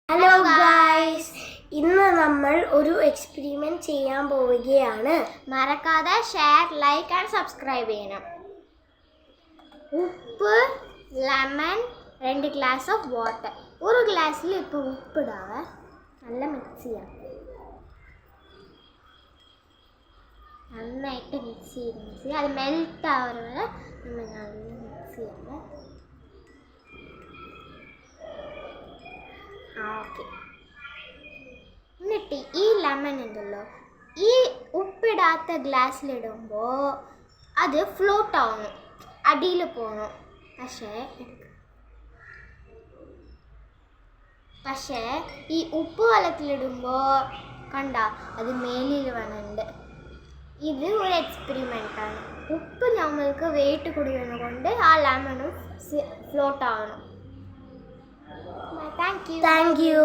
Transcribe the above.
Hello guys, ഇന്ന് നമ്മൾ ഒരു എക്സ്പെരിമെന്റ് ചെയ്യാൻ പോവുകയാണ്. മറക്കാതെ ഷെയർ, ലൈക്ക് ആൻഡ് സബ്സ്ക്രൈബ് ചെയ്യണം. ഉപ്പ്, ലെമൺ, 2 ഗ്ലാസ് ഓഫ് വാട്ടർ. ഒരു ഗ്ലാസ്സിൽ ഇപ്പോൾ ഉപ്പിടാവേ, നല്ല മിക്സ് ചെയ്യാം. നന്നായിട്ട് മിക്സ് ചെയ്ത് അത് മെൽറ്റ് ആവുന്ന വരെ നമ്മൾ നല്ല മിക്സ് ചെയ്യാം. ഓക്കെ, എന്നിട്ട് ഈ ലെമൺ ഉണ്ടല്ലോ, ഈ ഉപ്പിടാത്ത ഗ്ലാസ്സിലിടുമ്പോൾ അത് ഫ്ലോട്ട് ആവണം, അടിയിൽ പോകണം. പക്ഷേ ഈ ഉപ്പ് വെള്ളത്തിലിടുമ്പോൾ കണ്ട അത് മേലിൽ വന്നുണ്ട്. ഇത് ഒരു എക്സ്പെരിമെൻ്റാണ്. ഉപ്പ് നമ്മൾക്ക് വെയിറ്റ് കൊടുക്കുന്നത് കൊണ്ട് ആ ലെമണും ഫ്ലോട്ട് ആവണം. Thank you.